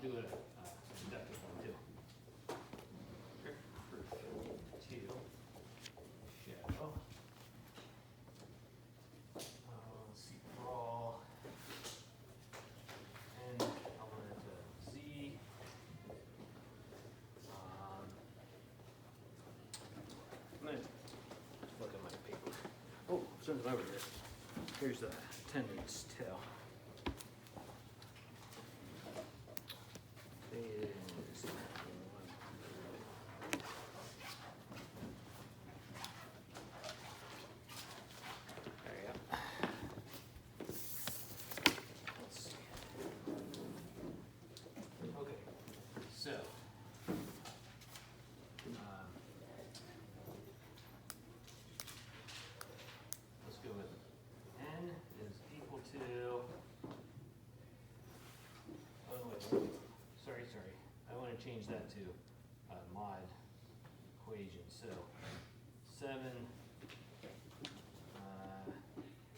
do it deductive one too. Proof 2 show. Let's see, raw. And I want it to Z. I'm going to look at my paper. Oh, something over here. Here's the attendance tail. Change that to mod equation. So 7,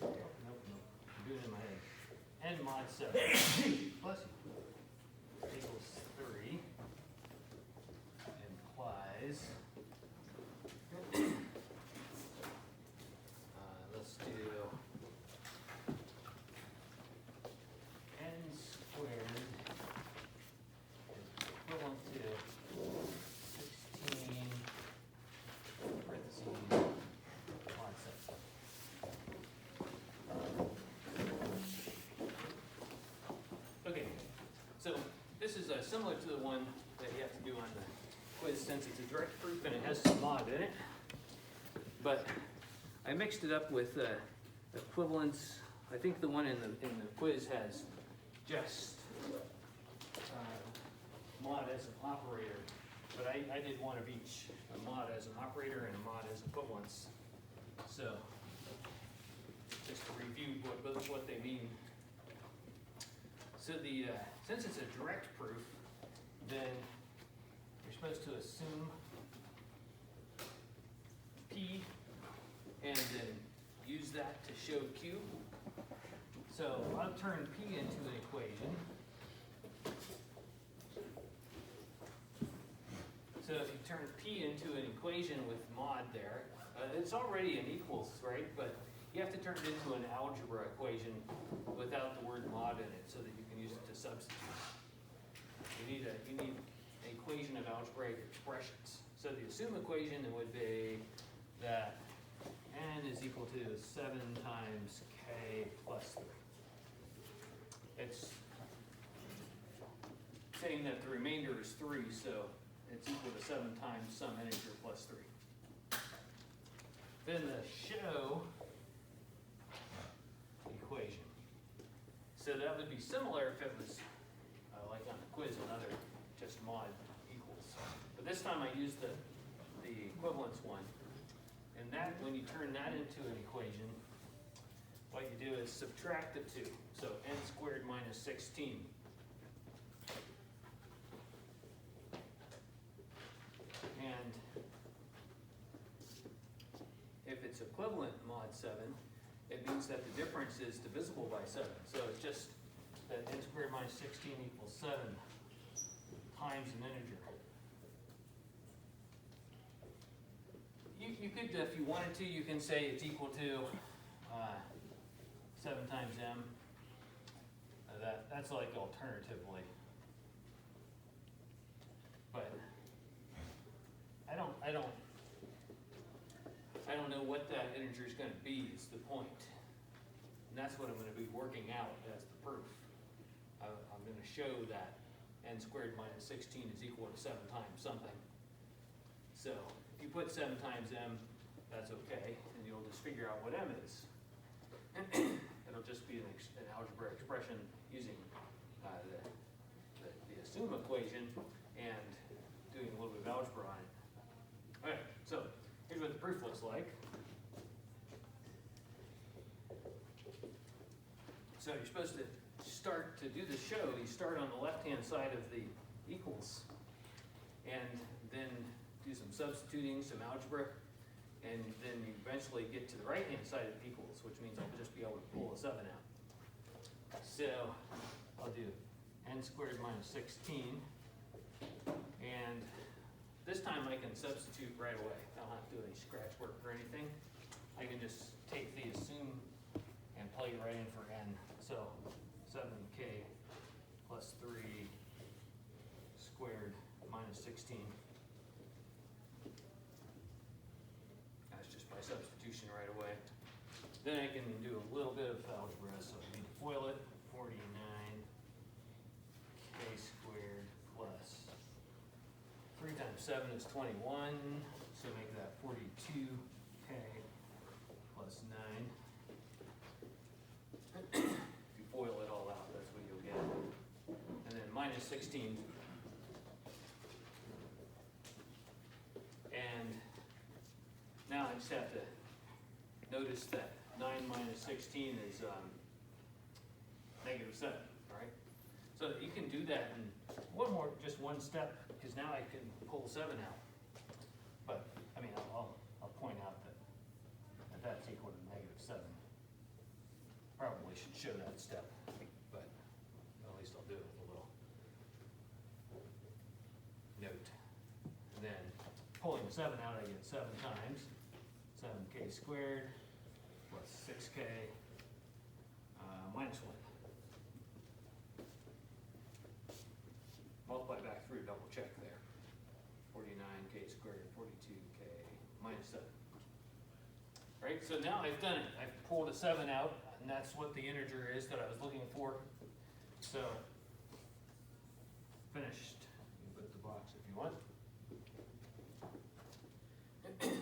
nope, I'm doing it in my head. N mod 7 plus equals 3 implies, let's do N squared equivalent to 16 parentheses mod 7. Okay, so this is similar to the one that you have to do on the quiz since it's a direct proof and it has some mod in it. But I mixed it up with equivalence. I think the one in the quiz has just mod as an operator, but I did one of each, a mod as an operator and a mod as equivalence. So just to review what they mean. So the since it's a direct proof, then you're supposed to assume P and then use that to show Q. So I'll turn P into an equation. So if you turn P into an equation with mod there, it's already an equals, right? But you have to turn it into an algebra equation without the word mod in it so that you can use it to substitute. You need an equation of algebraic expressions. So the assume equation would be that n is equal to 7 times k plus 3. It's saying that the remainder is 3, so it's equal to 7 times some integer plus 3. Then the show equation. So that would be similar if it was like on the quiz, another just mod equals. But this time I used the equivalence one. And that, when you turn that into an equation, what you do is subtract the 2. So n squared minus 16. And if it's equivalent mod 7, it means that the difference is divisible by 7. So it's just that n squared minus 16 equals 7 times an integer. You could, if you wanted to, you can say it's equal to 7 times m. That's like alternatively. But I don't know what that integer is going to be, is the point. And that's what I'm going to be working out as the proof. I'm going to show that n squared minus 16 is equal to 7 times something. So if you put 7 times m, that's okay, and you'll just figure out what m is. It'll just be an algebra expression using the assume equation and doing a little bit of algebra on it. Okay, so here's what the proof looks like. So you're supposed to start to do the show. You start on the left-hand side of the equals, and then do some substituting, some algebra, and then you eventually get to the right-hand side of equals, which means I'll just be able to pull a 7 out. So I'll do n squared minus 16. And this time I can substitute right away. I don't have to do any scratch work or anything. I can just take the assume and plug it right in for n. So 7k plus 3 squared minus 16. That's just by substitution right away. Then I can do a little bit of algebra, so I need to FOIL it. 49k squared plus 3 times 7 is 21, so make that 42k plus 9. If you FOIL it all out, that's what you'll get. And then minus 16. And now I just have to notice that 9 minus 16 is negative 7, right? So you can do that in just one step, because now I can pull 7 out. But, I mean, I'll point out that that's equal to negative 7. Probably should show that step, but at least I'll do it with a little note. And then pulling 7 out, I get 7 times 7k squared plus 6k minus 1. Multiply back through, double check there. 49k squared, 42k minus 7. Right, so now I've done it. I've pulled a 7 out, and that's what the integer is that I was looking for. So, finished. You can put the box if you want.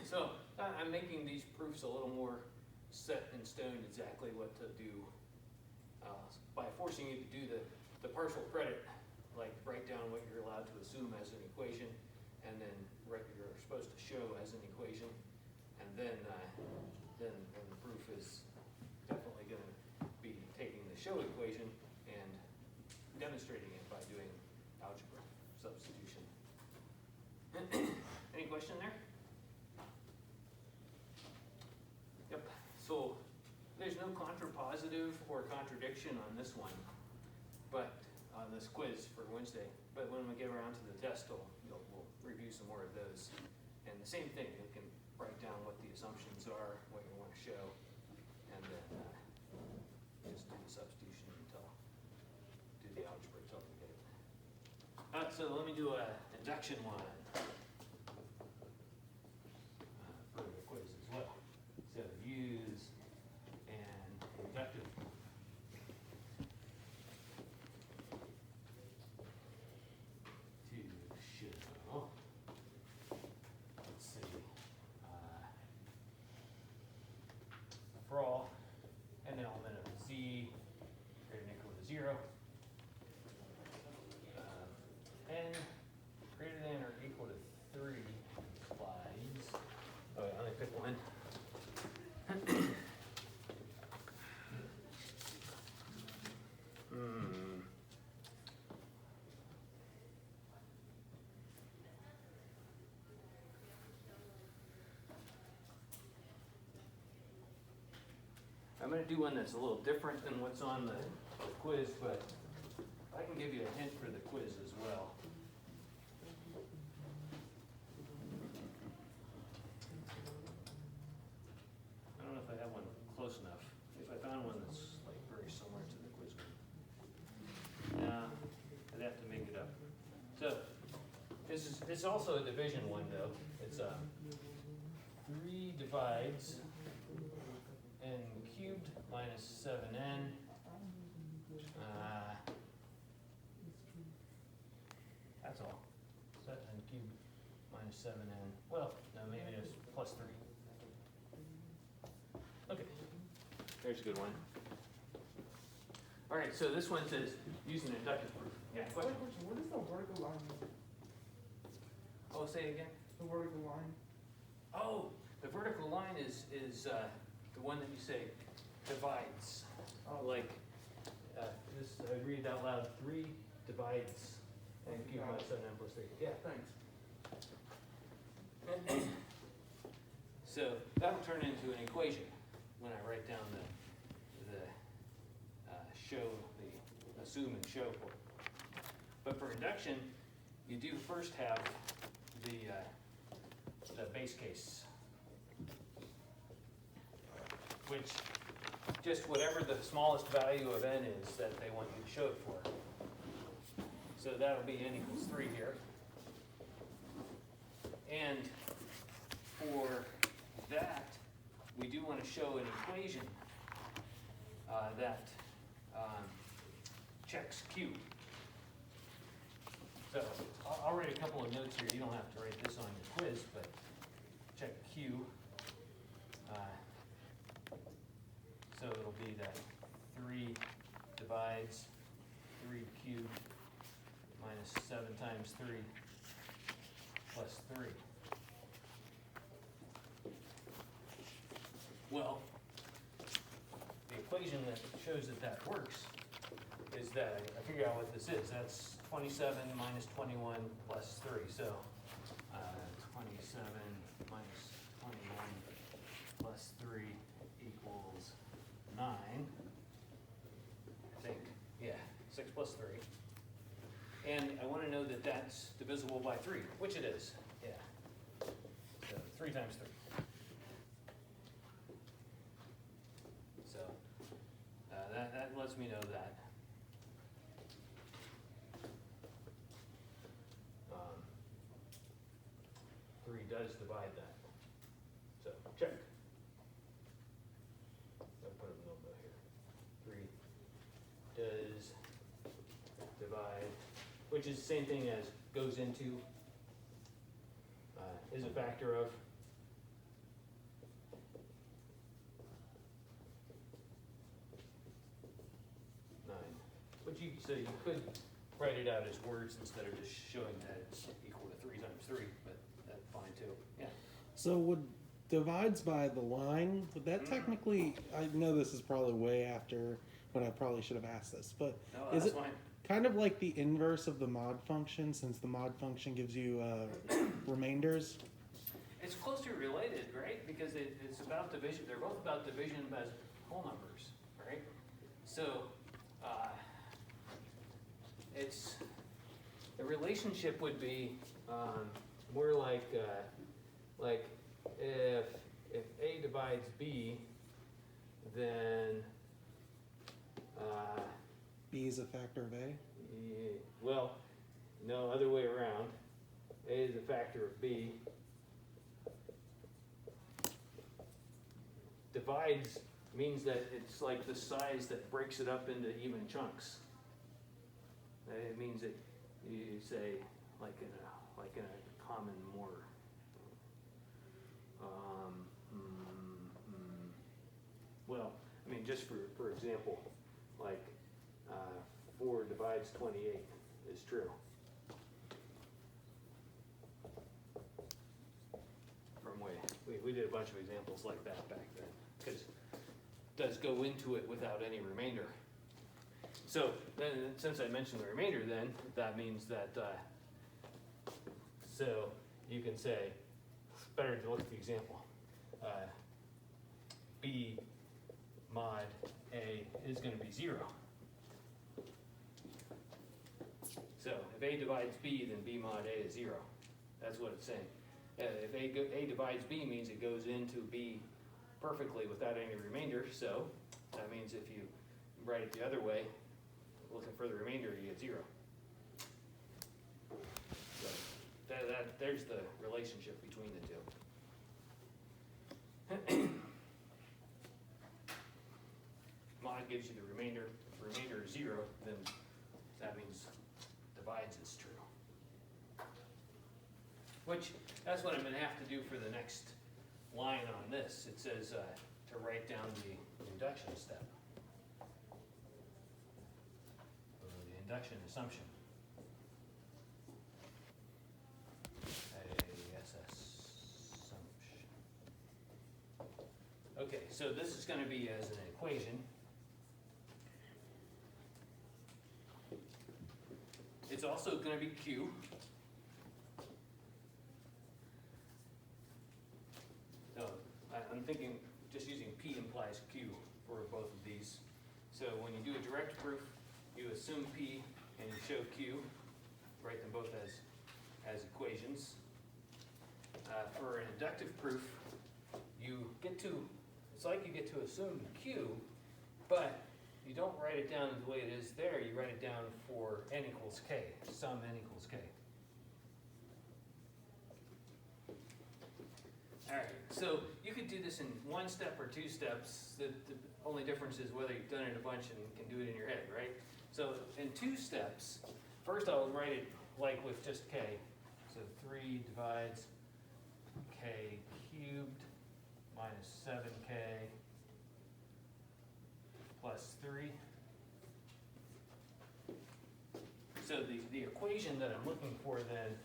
So, I'm making these proofs a little more set in stone exactly what to do by forcing you to do the partial credit, like write down what you're allowed to assume as an equation, and then you're supposed to show as an equation, and then the proof is definitely going to be taking the show equation and demonstrating it by doing algebra substitution. Any question there? Yep. So there's no contrapositive or contradiction on this one, but on this quiz for Wednesday. But when we get around to the test, we'll review some more of those. And the same thing, you can write down what the assumptions are, what you want to show, and then just do the substitution until do the algebra until we get it. So let me do an induction one for the quiz as well. So use an inductive for all an element of z greater than or equal to 0, n greater than or equal to 3 implies, oh yeah, I only pick one. I'm going to do one that's a little different than what's on the quiz, but I can give you a hint for the quiz as well. I don't know if I have one close enough. If I found one that's like very similar to the quiz one. No, I'd have to make it up. So it's also a division one though. It's 3 divides n cubed minus 7n. That's all. 7n cubed minus 7n. Well, no, maybe it's plus 3. Okay, there's a good one. All right, so this one says use an inductive proof. Yeah, question? What is the vertical line? Oh, say it again. The vertical line. Oh, the vertical line is the one that you say divides. Like this, I read it out loud. 3 divides and cubed by 7n plus 3. Yeah, thanks. So that'll turn into an equation when I write down the show, the assume and show for it. But for induction, you do first have the base case, which just whatever the smallest value of n is that they want you to show it for. So that'll be n equals 3 here. And for that, we do want to show an equation that checks q. So I'll write a couple of notes here. You don't have to write this on your quiz, but check q. So it'll be that 3 divides 3 cubed minus 7 times 3 plus 3. Well, the equation that shows that that works is that I figure out what this is. That's 27 minus 21 plus 3. So 27 minus 21 plus 3 equals 9. I think, yeah, 6 plus 3. And I want to know that that's divisible by 3, which it is. Yeah. So 3 times 3. So that lets me know that. 3 does divide that. So check. I'll put a little note here. 3 does divide, which is the same thing as goes into, is a factor of. So you could write it out as words instead of just showing that it's equal to 3 times 3, but that's fine too. Yeah. So would divides by the line, would that technically, I know this is probably way after when I probably should have asked this, but No, is that's it fine. kind of like the inverse of the mod function, since the mod function gives you remainders? It's closely related, right? Because it's about division. They're both about division as whole numbers, right? So it's the relationship would be more like if A divides B, then B is a factor of A? well, no, other way around. A is a factor of B. Divides means that it's like the size that breaks it up into even chunks. It means that you say like in a common mortar. Well, I mean, just for example, like 4 divides 28 is true. From we did a bunch of examples like that back then, because it does go into it without any remainder. So then, since I mentioned the remainder, then that means that so you can say it's better to look at the example. B mod A is going to be 0. So if A divides B, then B mod A is 0. That's what it's saying. If A divides B means it goes into B perfectly without any remainder. So that means if you write it the other way, looking for the remainder, you get 0. So there's the relationship between the two. Mod gives you the remainder. If the remainder is 0, then that means divides is true. Which, that's what I'm going to have to do for the next line on this. It says to write down the induction step. The induction assumption. Assumption. Okay, so this is going to be as an equation. It's also going to be Q. So I'm thinking just using P implies Q for both of these. So when you do a direct proof, you assume P and you show Q. write them both as equations. For an inductive proof, it's like you get to assume Q, but you don't write it down the way it is there, you write it down for n equals k, sum n equals k. Alright, so you could do this in 1 step or 2 steps. The only difference is whether you've done it a bunch and can do it in your head, right? So in 2 steps, first I would write it like with just k. So 3 divides k cubed minus 7k plus 3. So the equation that I'm looking for then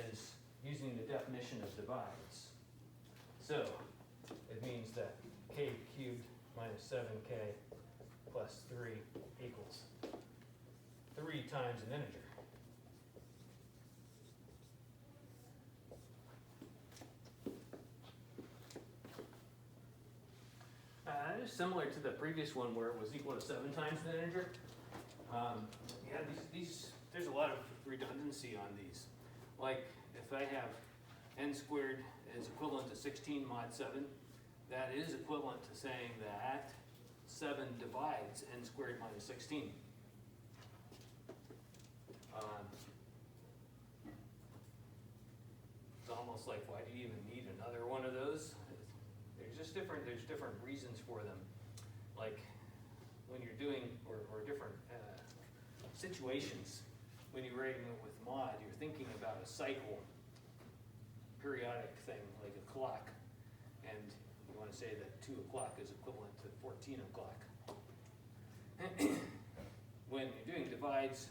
is using the definition of divides. So it means that k cubed minus 7k plus 3 equals 3 times an integer. It's similar to the previous one where it was equal to 7 times the integer. Yeah, there's a lot of redundancy on these. Like if I have n squared is equivalent to 16 mod 7, that is equivalent to saying that 7 divides n squared minus 16. It's almost like, why do you even need another one of those? There's different reasons for them. Like when you're doing, or different situations, when you're writing it with mod, you're thinking about a cycle, periodic thing, like a clock, and you want to say that 2 o'clock is equivalent to 14 o'clock. When you're doing divides,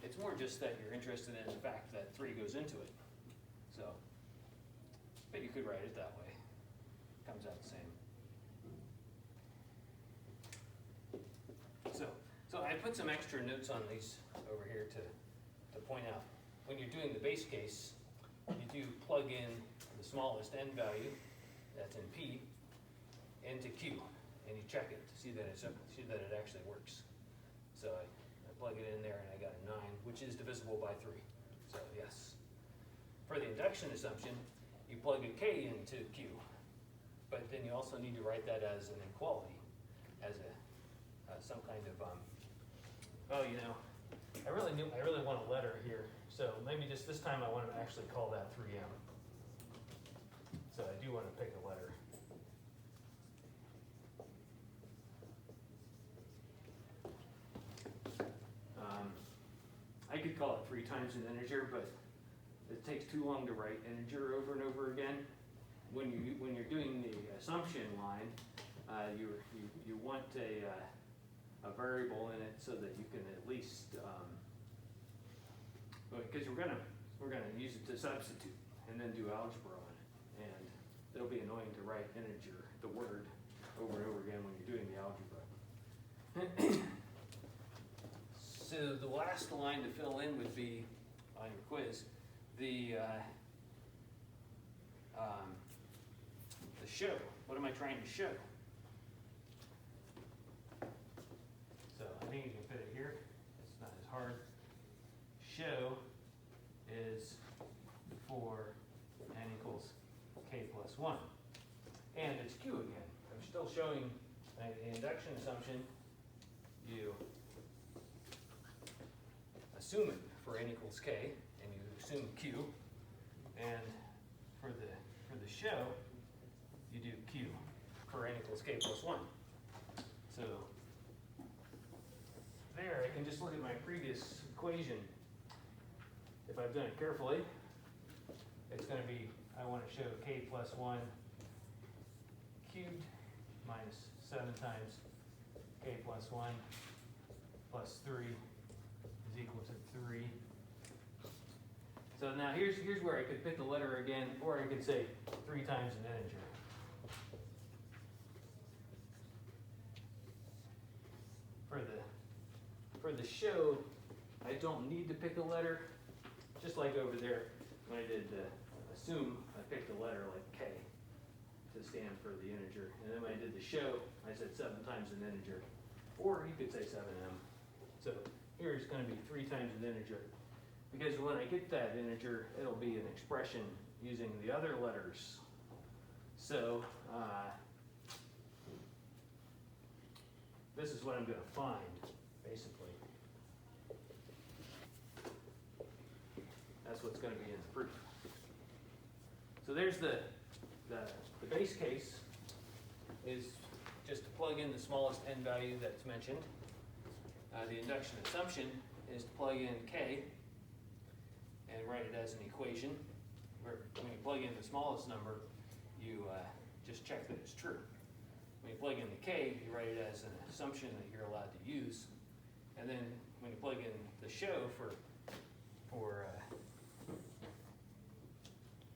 it's more just that you're interested in the fact that 3 goes into it. So, but you could write it that way. Comes out the same. So I put some extra notes on these over here to point out. When you're doing the base case, you do plug in the smallest n value, that's in P, into Q, and you check it to see that it actually works. So I plug it in there and I got a 9, which is divisible by 3. So yes. For the induction assumption, you plug a k into Q, but then you also need to write that as an inequality, as some kind of I really want a letter here. So maybe just this time I want to actually call that 3m. So I do want to pick a letter. I could call it 3 times an integer, but it takes too long to write integer over and over again. When you're doing the assumption line, you want a variable in it so that you can at least because we're gonna use it to substitute and then do algebra on it, and it'll be annoying to write integer, the word, over and over again when you're doing the algebra. So the last line to fill in would be on your quiz the show. What am I trying to show? So I think you can fit it here. It's not as hard. Show is for n equals k plus 1. And it's Q again. I'm still showing an induction assumption. You assume it for n equals k, and you assume Q. And for the show, you do Q for n equals k plus 1. So there, I can just look at my previous equation. If I've done it carefully, it's going to be, I want to show k plus 1 cubed minus 7 times k plus 1 plus 3 is equal to 3. So now here's where I could pick a letter again, or I could say 3 times an integer. For the show, I don't need to pick a letter. Just like over there, when I did assume, I picked a letter like k to stand for the integer. And then when I did the show, I said 7 times an integer. Or you could say 7m. So here it's going to be 3 times an integer. because when I get that integer, it'll be an expression using the other letters. So, this is what I'm going to find, basically. That's what's going to be in the proof. So there's the base case is just to plug in the smallest n value that's mentioned. The induction assumption is to plug in k and write it as an equation. Where when you plug in the smallest number, you just check that it's true. When you plug in the k, you write it as an assumption that you're allowed to use. And then when you plug in the show for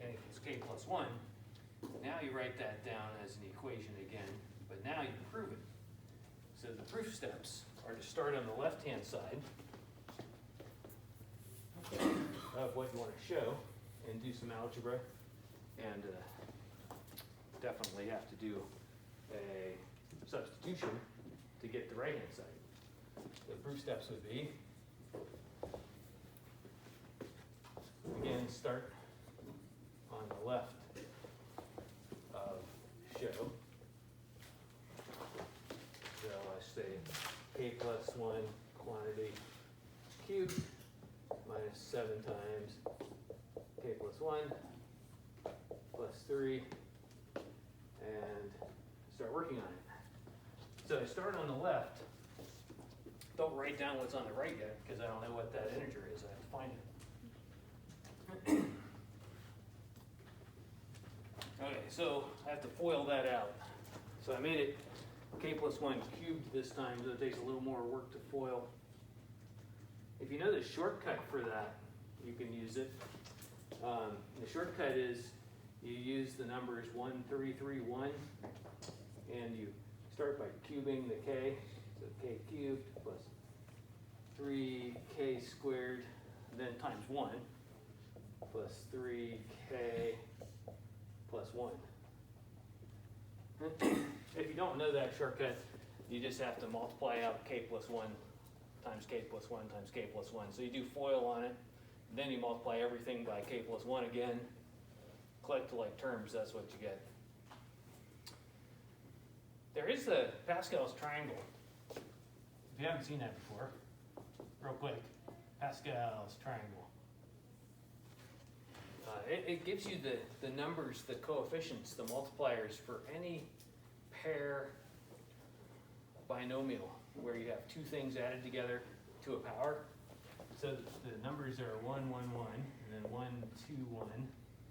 n equals k plus 1, now you write that down as an equation again, but now you prove it. So the proof steps are to start on the left-hand side of what you want to show and do some algebra, and definitely have to do a substitution to get the right-hand side. The proof steps would be, again, start on the left of show. So I say k plus 1 quantity cubed minus 7 times k plus 1 plus 3, and start working on it. So I start on the left. Don't write down what's on the right yet, because I don't know what that integer is. I have to find it. Okay, so I have to FOIL that out. So I made it k plus 1 cubed this time, so it takes a little more work to FOIL. If you know the shortcut for that, you can use it. The shortcut is you use the numbers 1, 3, 3, 1, and you start by cubing the k. So k cubed plus 3k squared, and then times 1, plus 3k plus 1. If you don't know that shortcut, you just have to multiply out k plus 1 times k plus 1 times k plus 1. So you do FOIL on it, then you multiply everything by k plus 1 again, collect to like terms, that's what you get. There is the Pascal's triangle. If you haven't seen that before, real quick, Pascal's triangle. It gives you the numbers, the coefficients, the multipliers for any pair binomial where you have two things added together to a power. So the numbers are 1, 1, 1, and then 1, 2, 1,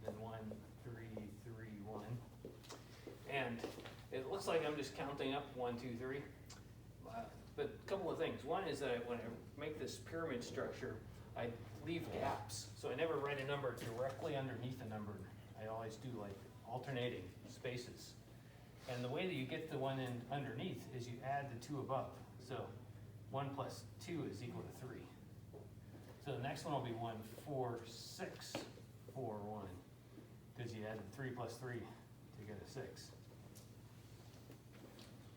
then 1, 3, 3, 1. And it looks like I'm just counting up 1, 2, 3. But a couple of things. One is that when I make this pyramid structure, I leave gaps. So I never write a number directly underneath a number. I always do like alternating spaces. And the way that you get the one in underneath is you add the two above. So 1 plus 2 is equal to 3. So the next one will be 1, 4, 6, 4, 1. Because you added 3 plus 3 to get a 6.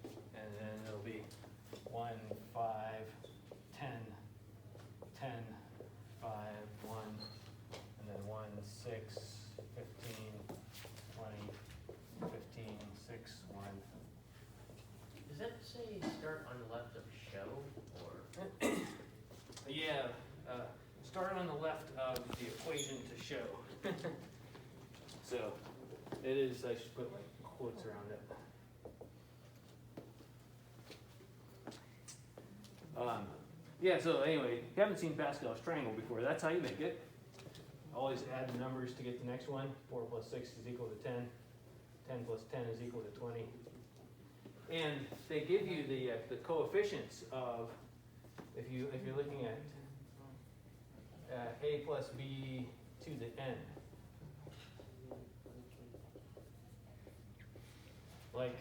And then it'll be 1, 5, 10, 10, 5, 1, and then 1, 6, 15, 20, 15, 6, 1. Does that say start on the left of show, or? Yeah, start on the left of the equation to show. So it is, I should put like quotes around it. Yeah, so anyway, if you haven't seen Pascal's triangle before, that's how you make it. Always add the numbers to get the next one. 4 plus 6 is equal to 10. 10 plus 10 is equal to 20. And they give you the coefficients of, if you're looking at a plus b to the n. Like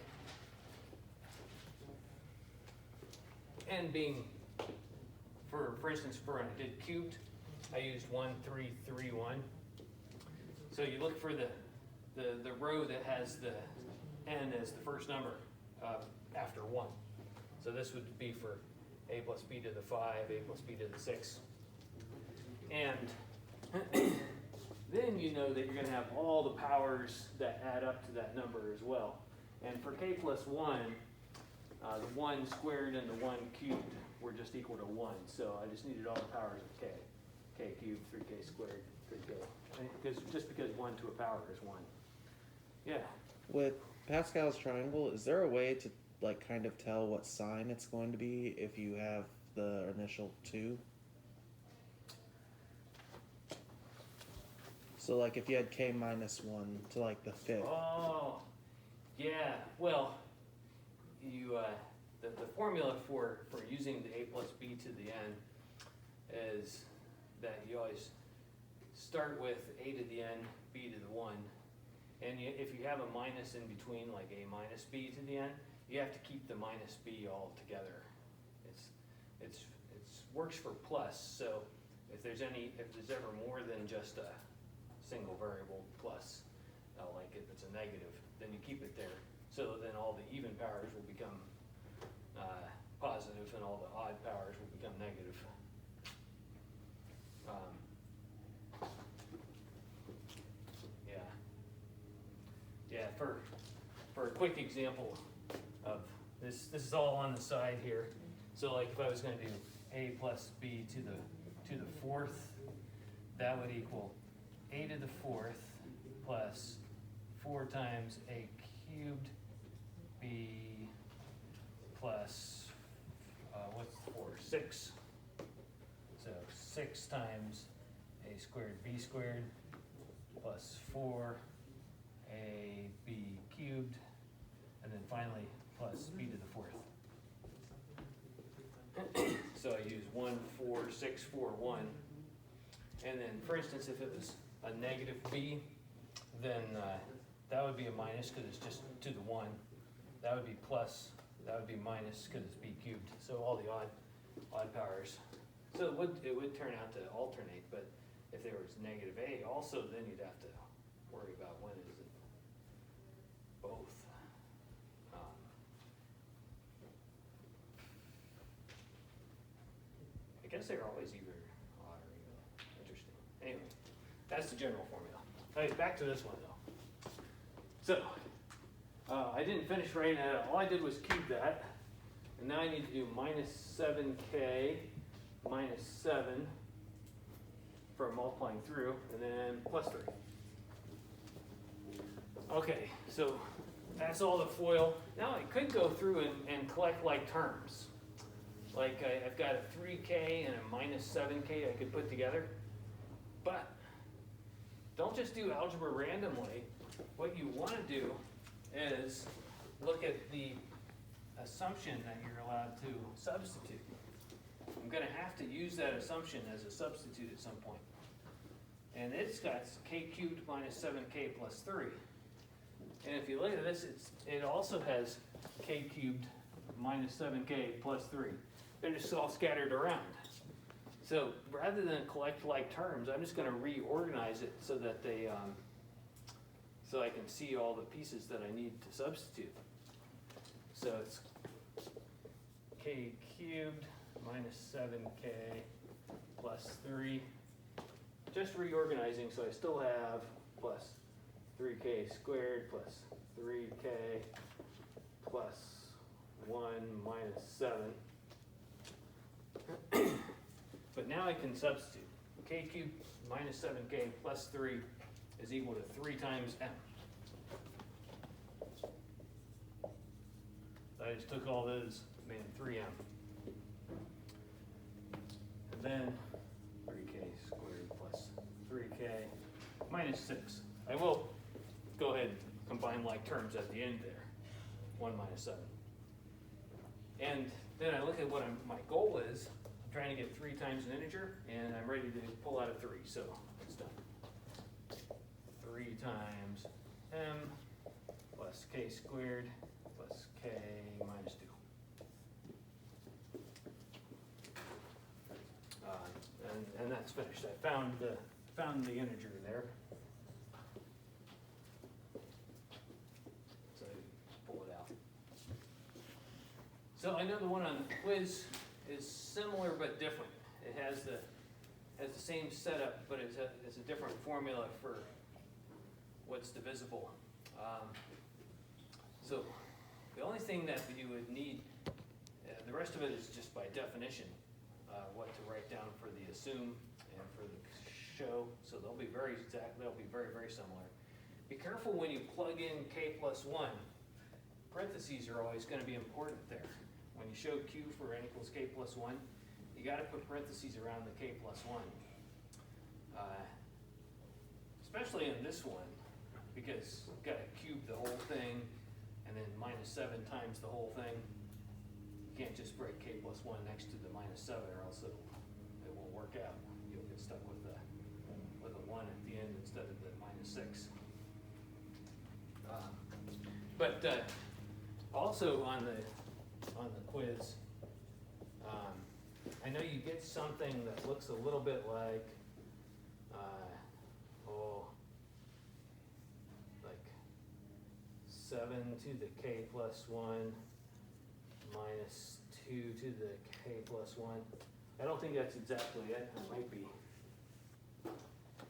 n being, for instance, for when I did cubed, I used 1, 3, 3, 1. So you look for the row that has the n as the first number after 1. So this would be for a plus b to the 5, a plus b to the 6. And then you know that you're gonna have all the powers that add up to that number as well. And for k plus 1, the 1 squared and the 1 cubed were just equal to 1. So I just needed all the powers of k. K cubed, 3k squared, 3k. Just because 1 to a power is 1. Yeah. With Pascal's triangle, is there a way to like kind of tell what sign it's going to be if you have the initial 2? So like if you had k minus 1 to like the 5th. Oh, yeah. Well, you the formula for using the a plus b to the n is that you always start with a to the n, b to the 1. And if you have a minus in between, like a minus b to the n, you have to keep the minus b all together. It's works for plus. So if there's ever more than just a single variable plus, like if it's a negative, then you keep it there. So then all the even powers will become positive, and all the odd powers will become negative. Yeah, for a quick example of this is all on the side here. So like if I was going to do a plus b to the 4th, that would equal a to the 4th plus 4 times a cubed b plus what's 4? 6. So 6 times a squared b squared plus 4 a b cubed, and then finally plus b to the 4th. So I use 1, 4, 6, 4, 1. And then, for instance, if it was a negative b, then that would be a minus because it's just to the 1. That would be plus, that would be minus because it's b cubed. So all the odd powers. So it would turn out to alternate, but if there was negative a also, then you'd have to worry about when is it both. I guess they're always either odd or even. Interesting. Anyway, that's the general formula. All right, back to this one though. So, I didn't finish writing that. All I did was cube that. And now I need to do minus 7k minus 7 for multiplying through, and then plus 3. Okay, so that's all the FOIL. Now I could go through and collect like terms. Like I've got a 3k and a minus 7k I could put together. But don't just do algebra randomly. What you want to do is look at the assumption that you're allowed to substitute. I'm going to have to use that assumption as a substitute at some point. And it's got k cubed minus 7k plus 3. And if you look at this, it also has k cubed minus 7k plus 3. They're just all scattered around. So rather than collect like terms, I'm just going to reorganize it so that they, so I can see all the pieces that I need to substitute. So it's k cubed minus 7k plus 3. Just reorganizing, so I still have plus 3k squared plus 3k plus 1 minus 7. But now I can substitute. K cubed minus 7k plus 3 is equal to 3 times m. So I just took all those, made 3m. And then 3k squared plus 3k minus 6. I will go ahead and combine like terms at the end there. 1 minus 7. And then I look at what my goal is. I'm trying to get 3 times an integer, and I'm ready to pull out a 3, so it's done. 3 times m plus k squared plus k minus 2. And that's finished. I found the integer there. So pull it out. So I know the one on the quiz is similar but different. It has the same setup, but it's a different formula for what's divisible. So the only thing that you would need, the rest of it is just by definition, what to write down for the assume and for the show. So they'll be very exact, they'll be very, very similar. Be careful when you plug in k plus 1. Parentheses are always going to be important there. When you show q for n equals k plus 1, you got to put parentheses around the k plus 1. Especially in this one, because you've got to cube the whole thing and then minus 7 times the whole thing. You can't just break k plus 1 next to the minus 7 or else it won't work out. You'll get stuck with a 1 at the end instead of the minus 6. But also on the quiz, I know you get something that looks a little bit like, like 7 to the k plus 1 minus 2 to the k plus 1. I don't think that's exactly it. It might be.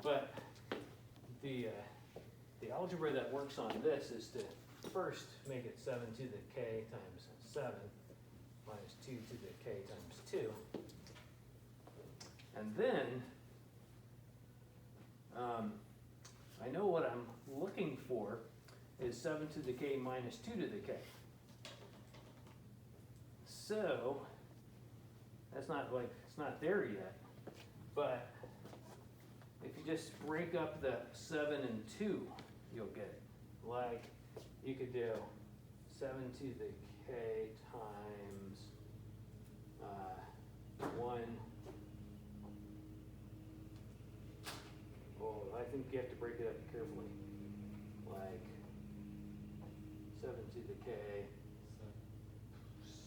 But the algebra that works on this is to first make it 7 to the k times 7 minus 2 to the k times 2. And then, I know what I'm looking for is 7 to the k minus 2 to the k. So, that's not like, it's not there yet, but if you just break up the 7 and 2, you'll get it. Like, you could do 7 to the k times 1. Oh, I think you have to break it up carefully. Like 7 to the k.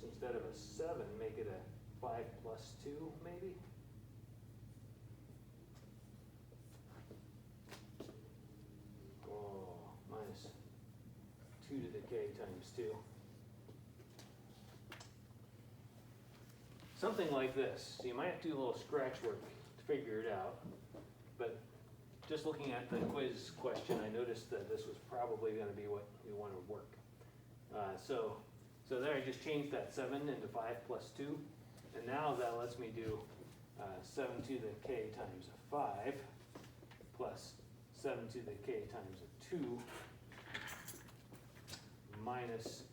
Instead of a 7, make it a 5 plus 2, maybe? Oh, minus 2 to the k times 2. Something like this. So you might have to do a little scratch work to figure it out. But just looking at the quiz question, I noticed that this was probably going to be what we want to work. So there I just changed that 7 into 5 plus 2. And now that lets me do 7 to the k times a 5 plus 7 to the k times a 2 minus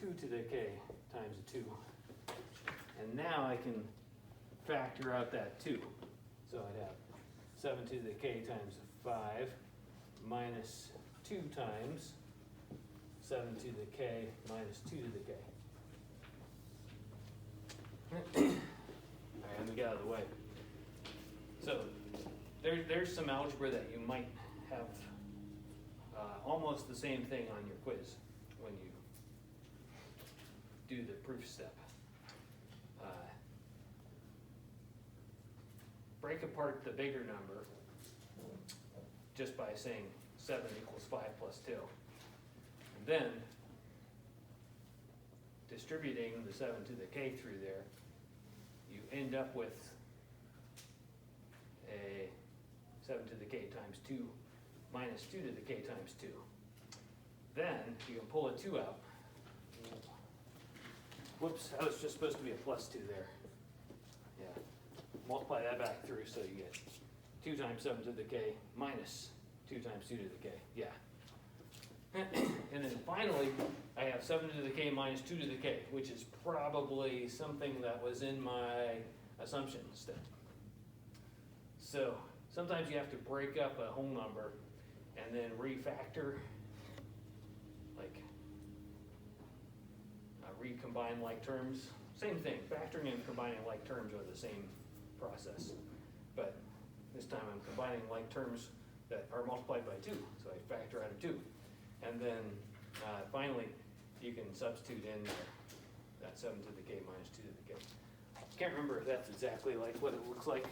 2 to the k times a 2. And now I can factor out that 2. So I'd have 7 to the k times 5 minus 2 times 7 to the k minus 2 to the k. Alright, let me get out of the way. So there's some algebra that you might have almost the same thing on your quiz when you do the proof step. Break apart the bigger number just by saying 7 equals 5 plus 2. And then distributing the 7 to the k through there, you end up with a 7 to the k times 2 minus 2 to the k times 2. Then you can pull a 2 out. Whoops, that was just supposed to be a plus 2 there. Yeah. Multiply that back through so you get 2 times 7 to the k minus 2 times 2 to the k. Yeah. And then finally, I have 7 to the k minus 2 to the k, which is probably something that was in my assumption step. So sometimes you have to break up a whole number and then refactor, like recombine like terms. Same thing, factoring and combining like terms are the same process. But this time I'm combining like terms that are multiplied by 2, so I factor out a 2. And then finally, you can substitute in there that 7 to the k minus 2 to the k. Can't remember if that's exactly like what it looks like.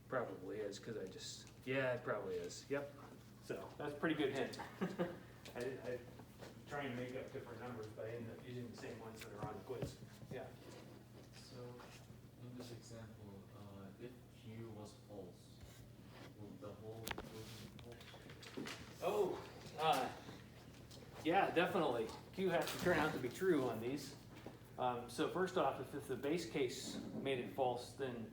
Probably is, because yeah, it probably is. Yep. So that's a pretty good hint. I try and make up different numbers, but I end up using the same ones that are on the quiz. Yeah. So in this example, Yeah, definitely. Q has to turn out to be true on these. So first off, if the base case made it false, then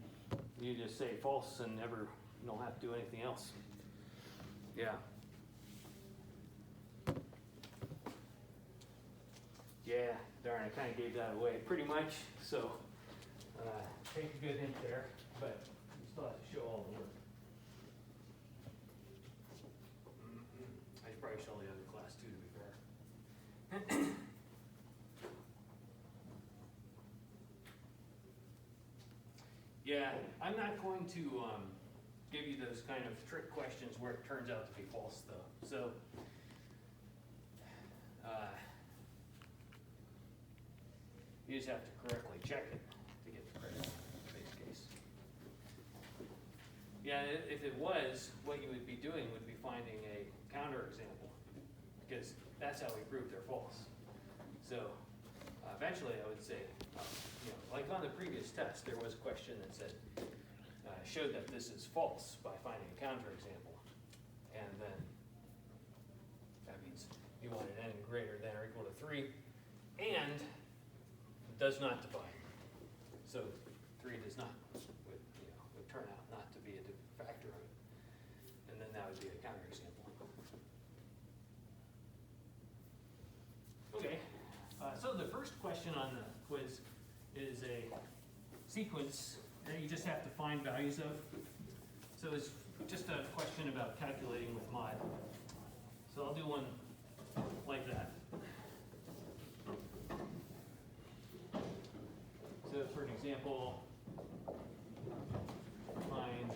you just say false and never, you don't have to do anything else. Yeah. Yeah, darn, I kind of gave that away pretty much. So take a good hint there, but you still have to show all the work. I should probably show the other class too, to be fair. Yeah, I'm not going to give you those kind of trick questions where it turns out to be false, though. So, you just have to correctly check it to get the credit in the base case. Yeah, if it was, what you would be doing would be finding a counterexample, because that's how we prove they're false. So, eventually I would say, you know, like on the previous test, there was a question that said, showed that this is false by finding a counterexample. And then that means you want an n greater than or equal to 3, and it does not divide. So 3 does not, would turn out not to be a factor of it. And then that would be a counterexample. Okay, so the first question on the quiz is a sequence that you just have to find values of. So it's just a question about calculating with mod. So I'll do one like that. So for an example, find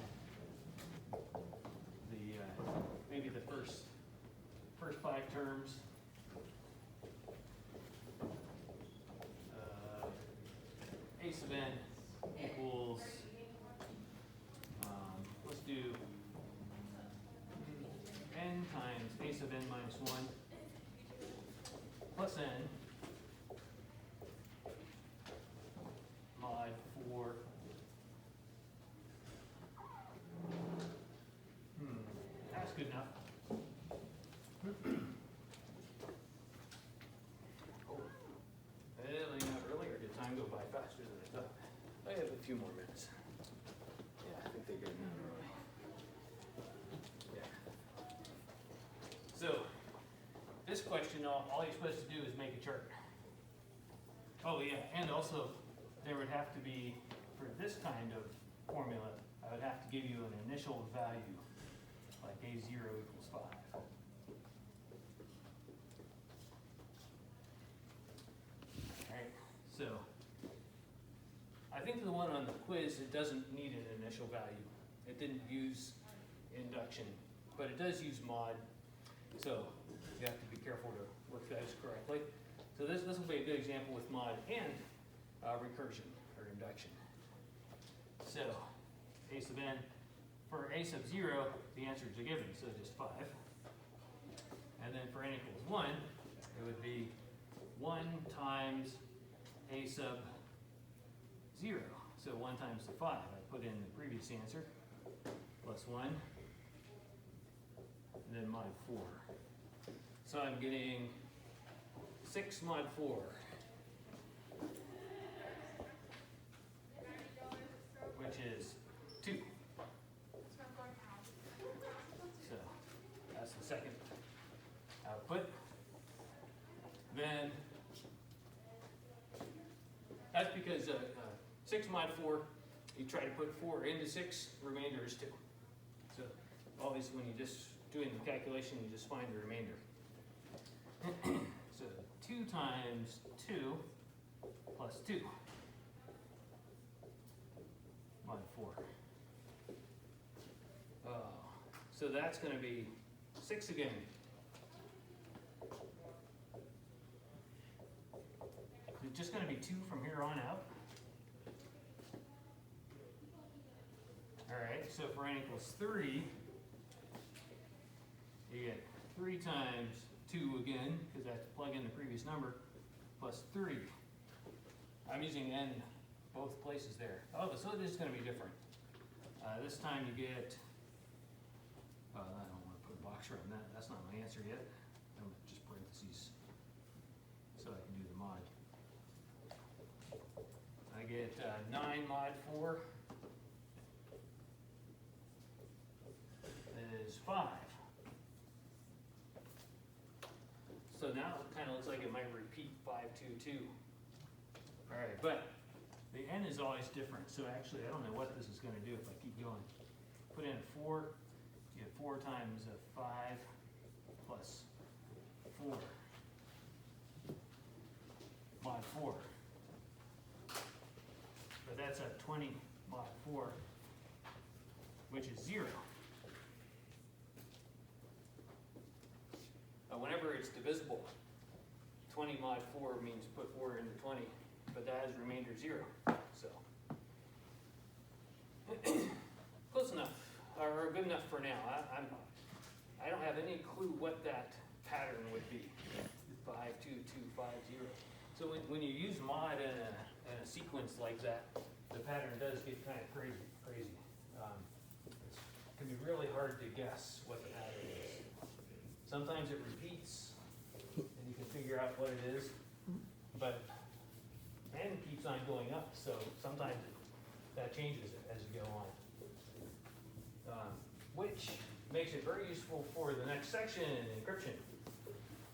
the maybe the first 5 terms. A sub n equals, let's do n times a sub n minus 1 plus n mod 4. That's good enough. Earlier, did time go by faster than I thought? I have a few more minutes. Yeah, I think they get it early. Yeah. So, this question, all you're supposed to do is make a chart. Oh yeah, and also, there would have to be, for this kind of formula, I would have to give you an initial value, like a0 equals 5. Alright, so, I think the one on the quiz, it doesn't need an initial value. It didn't use induction, but it does use mod, so you have to be careful to work those correctly. So this will be a good example with mod and recursion or induction. So a sub n, for a sub 0, the answer is a given, so just 5. And then for n equals 1, it would be 1 times a sub 0. So 1 times the 5. I put in the previous answer, plus 1, and then mod 4. So I'm getting 6 mod 4. Which is 2. So that's the second output. Then that's because 6 mod 4, you try to put 4 into 6, remainder is 2. So always when you just doing the calculation, you just find the remainder. So 2 times 2 plus 2. Mod 4. Oh, so that's going to be 6 again. It's just going to be 2 from here on out. All right, so for n equals 3, you get 3 times 2 again, because I have to plug in the previous number, plus 3. I'm using n both places there. Oh, so it is going to be different. This time you get, I don't want to put a box around that. That's not my answer yet. I'm just parentheses. get 9 mod 4 is 5. So now it kind of looks like it might repeat 5, 2, 2. All right, but the n is always different. So actually, I don't know what this is going to do if I keep going. Put in a 4, you get 4 times a 5 plus 4 mod 4. But that's a 20 mod 4, which is 0. Whenever it's divisible, 20 mod 4 means put 4 into 20, but that has remainder 0. So, close enough, or good enough for now. I don't have any clue what that pattern would be. 5, 2, 2, 5, 0. So when you use mod in a sequence like that, the pattern does get kind of crazy. It can be really hard to guess what the pattern is. Sometimes it repeats, and you can figure out what it is, but n keeps on going up, so sometimes that changes as you go on. Which makes it very useful for the next section in encryption.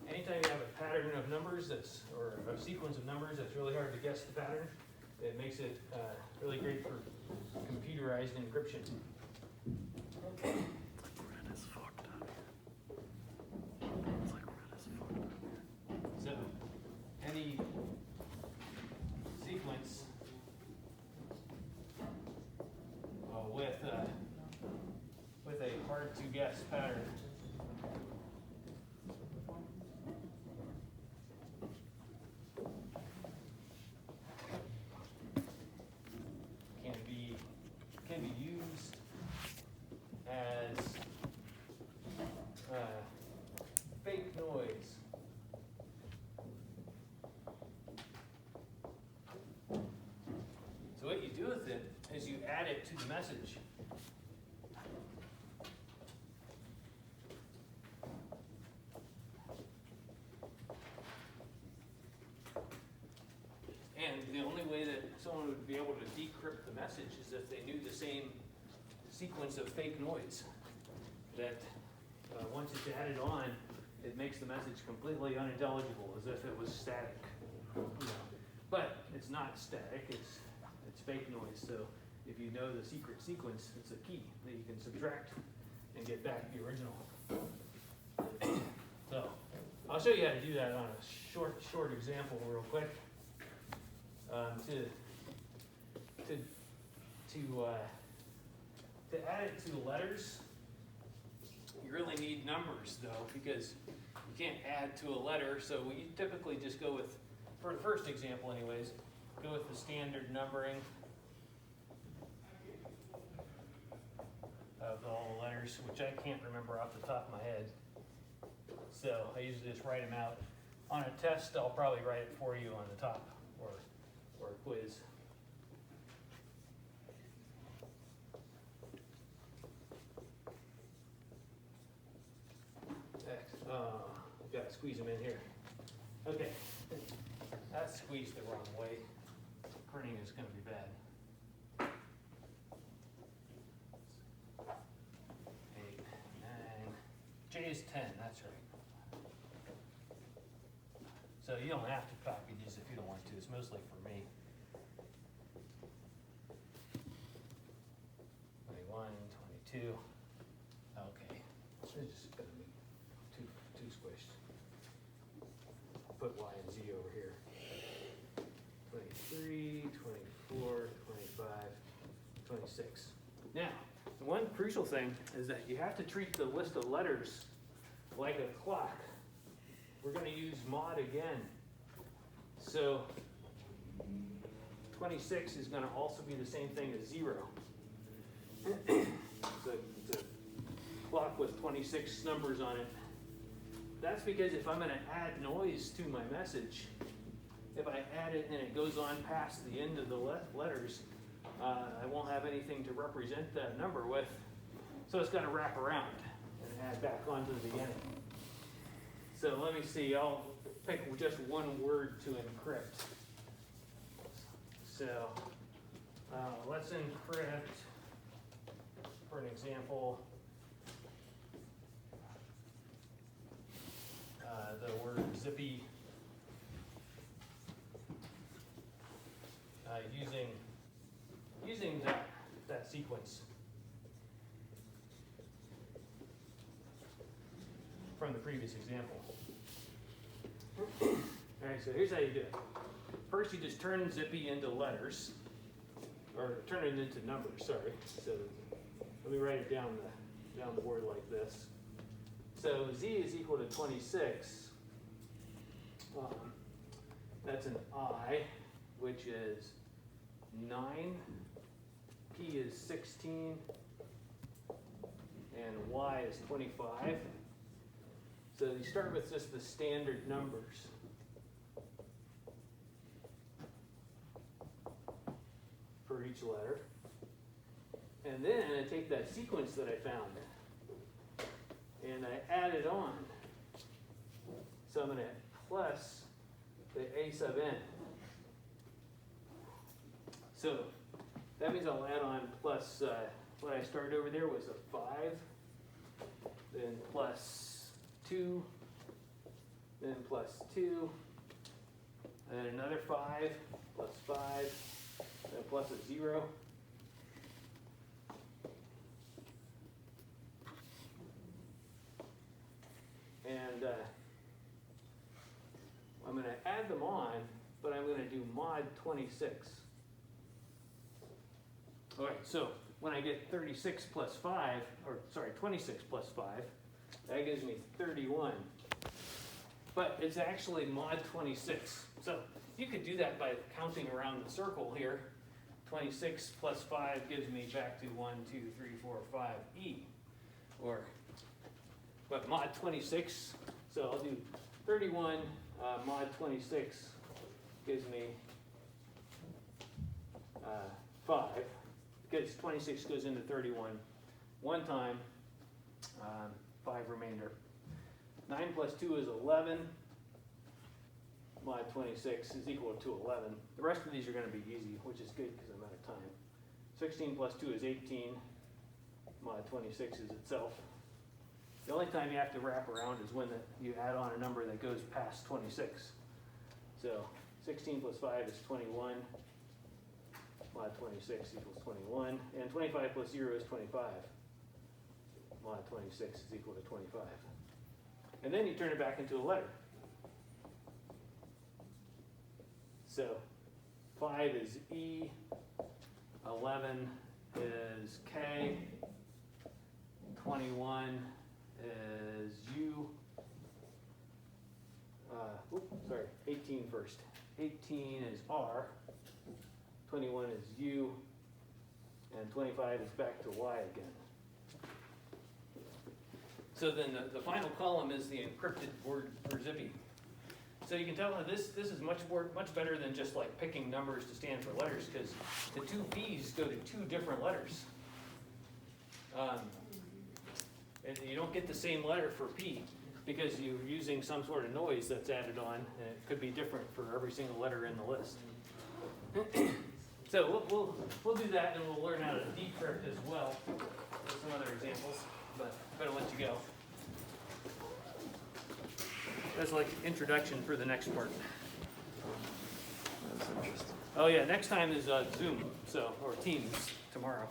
Anytime you have a pattern of numbers or a sequence of numbers that's really hard to guess the pattern, it makes it really great for computerized encryption. Okay. So, any sequence with a hard to guess pattern can be used as fake noise. So what you do with it is you add it to the message. And the only way that someone would be able to decrypt the message is if they knew the same sequence of fake noise that once it's added on, it makes the message completely unintelligible, as if it was static. But it's not static, it's fake noise. So if you know the secret sequence, it's a key that you can subtract and get back the original. So I'll show you how to do that on a short example real quick. To add it to the letters, you really need numbers though, because you can't add to a letter. So we typically just go with, for the first example anyways, go with the standard numbering of all the letters, which I can't remember off the top of my head. So I usually just write them out. On a test, I'll probably write it for you on the top, or a quiz. Gotta squeeze them in here. Okay, that's squeezed the wrong way. Printing is gonna be bad. 8, 9, J is 10, that's right. So you don't have to copy these if you don't want to, it's mostly for me. 21, 22, okay, it's just gonna be too squished. Put Y and Z over here. 23, 24, 25, 26. Now, the one crucial thing is that you have to treat the list of letters like a clock. We're going to use mod again. So 26 is going to also be the same thing as 0. So it's a clock with 26 numbers on it. That's because if I'm going to add noise to my message, if I add it and it goes on past the end of the letters, I won't have anything to represent that number with. So it's got to wrap around and add back onto the beginning. So let me see, I'll pick just one word to encrypt. So Let's encrypt, for an example, the word zippy using that sequence from the previous example. All right, so here's how you do it. First, you just turn zippy into letters, or turn it into numbers, sorry. So let me write it down the board like this. So z is equal to 26. That's an I, which is 9. P is 16. And y is 25. So you start with just the standard numbers. For each letter. And then I take that sequence that I found and I add it on. So I'm going to plus the a sub n. So that means I'll add on plus what I started over there was a 5, then plus 2, then plus 2, and then another 5, plus 5, then plus a 0. And I'm going to add them on, but I'm going to do mod 26. All right, so when I get 36 plus 5, or sorry, 26 plus 5, that gives me 31. But it's actually mod 26. So you could do that by counting around the circle here. 26 plus 5 gives me back to 1, 2, 3, 4, 5, E. But mod 26, so I'll do 31 mod 26 gives me 5, because 26 goes into 31 one time, 5 remainder. 9 plus 2 is 11. Mod 26 is equal to 11. The rest of these are going to be easy, which is good because I'm out of time. 16 plus 2 is 18. Mod 26 is itself. The only time you have to wrap around is when you add on a number that goes past 26. So 16 plus 5 is 21. Mod 26 equals 21. And 25 plus 0 is 25. Mod 26 is equal to 25. And then you turn it back into a letter. So 5 is E, 11 is K, 21 is U, 18 first. 18 is R, 21 is U, and 25 is back to Y again. So then the final column is the encrypted word for zippy. So you can tell that this is much better than just like picking numbers to stand for letters, because the two P's go to 2 different letters. And you don't get the same letter for P because you're using some sort of noise that's added on, and it could be different for every single letter in the list. So we'll do that, and we'll learn how to decrypt as well with some other examples, but better let you go. That's like introduction for the next part. That's interesting. Oh yeah, next time is Zoom, or Teams tomorrow.